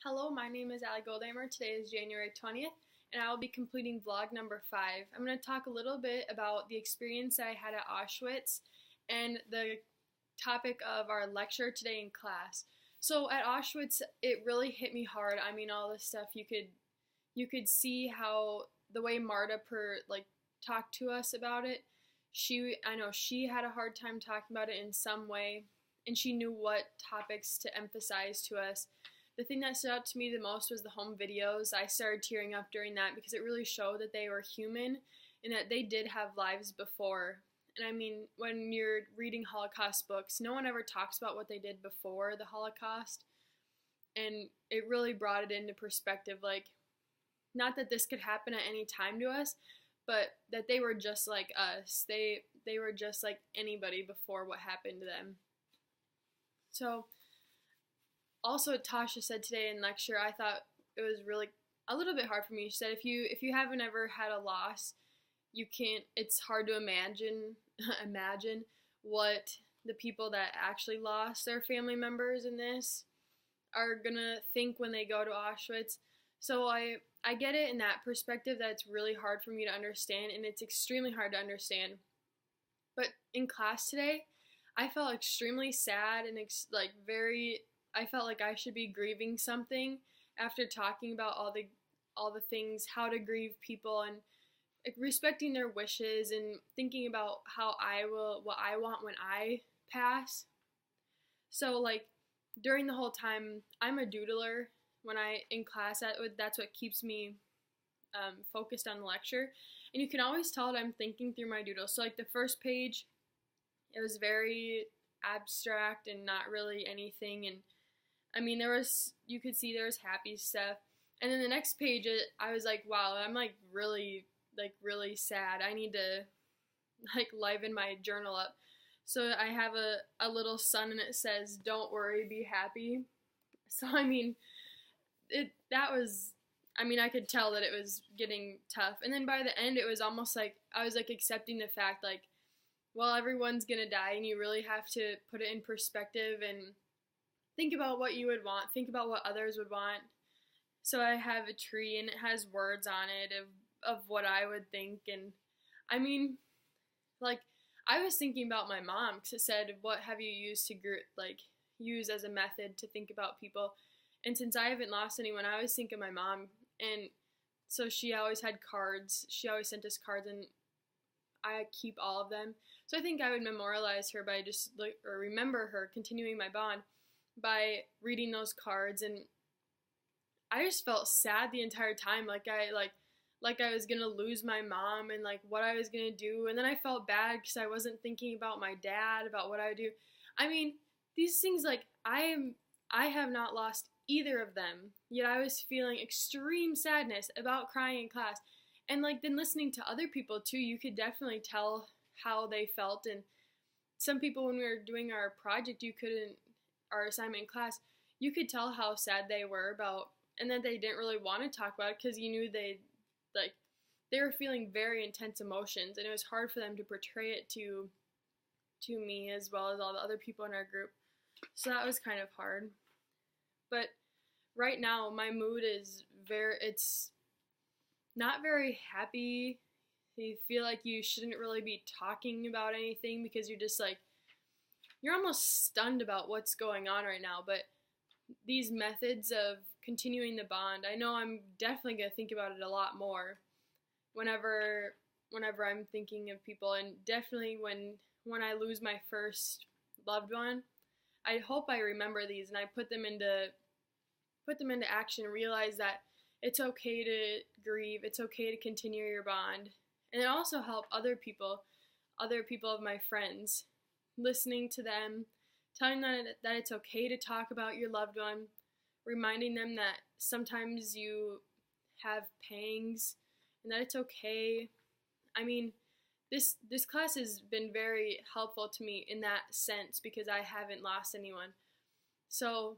Hello, my name is Allie Goldhammer. Today is January 20th, and I will be completing vlog number 5. I'm going to talk a little bit about the experience I had at Auschwitz and the topic of our lecture today in class. So at Auschwitz, it really hit me hard. I mean, all this stuff you could see how the way Marta talked to us about it. I know she had a hard time talking about it in some way, and she knew what topics to emphasize to us. The thing that stood out to me the most was the home videos. I started tearing up during that because it really showed that they were human and that they did have lives before. And I mean, when you're reading Holocaust books, no one ever talks about what they did before the Holocaust. And it really brought it into perspective. Not that this could happen at any time to us, but that they were just like us. They were just like anybody before what happened to them. So, also, Tasha said today in lecture, I thought it was really a little bit hard for me. She said, if you haven't ever had a loss, it's hard to imagine what the people that actually lost their family members in this are gonna think when they go to Auschwitz. So I get it in that perspective that it's really hard for me to understand, and it's extremely hard to understand. But in class today, I felt extremely sad and I felt like I should be grieving something after talking about all the things, how to grieve people and respecting their wishes and thinking about what I want when I pass. So during the whole time, I'm a doodler when in class. That's what keeps me focused on the lecture. And you can always tell that I'm thinking through my doodle. So the first page, it was very abstract and not really anything, and I mean, you could see there was happy stuff. And then the next page, I was like, wow, I'm really sad. I need to liven my journal up. So I have a little sun and it says, don't worry, be happy. So I mean, I could tell that it was getting tough. And then by the end, it was almost like I was accepting the fact well, everyone's gonna die, and you really have to put it in perspective and think about what you would want. Think about what others would want. So I have a tree, and it has words on it of what I would think. And I mean, I was thinking about my mom, because it said, what have you used to use as a method to think about people? And since I haven't lost anyone, I always think of my mom. And so she always had cards. She always sent us cards, and I keep all of them. So I think I would memorialize her by or remember her, continuing my bond by reading those cards. And I just felt sad the entire time, like I was gonna lose my mom and what I was gonna do. And then I felt bad because I wasn't thinking about my dad, about what I would do. I mean, these things, I have not lost either of them, yet I was feeling extreme sadness about crying in class. And then listening to other people too, you could definitely tell how they felt. And some people, when we were doing our project, our assignment in class, you could tell how sad they were about, and that they didn't really want to talk about it because you knew they were feeling very intense emotions, and it was hard for them to portray it to me as well as all the other people in our group. So that was kind of hard. But right now, my mood is it's not very happy. You feel like you shouldn't really be talking about anything because you're almost stunned about what's going on right now. But these methods of continuing the bond, I know I'm definitely going to think about it a lot more whenever I'm thinking of people, and definitely when I lose my first loved one. I hope I remember these and I put them into action, realize that it's okay to grieve, it's okay to continue your bond. And it also helped other people of my friends, listening to them, telling them that it's okay to talk about your loved one, reminding them that sometimes you have pangs and that it's okay. I mean, this class has been very helpful to me in that sense because I haven't lost anyone. So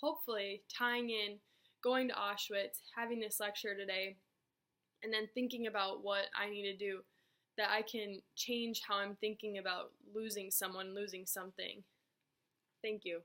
hopefully tying in going to Auschwitz, having this lecture today, and then thinking about what I need to do, that I can change how I'm thinking about losing someone, losing something. Thank you.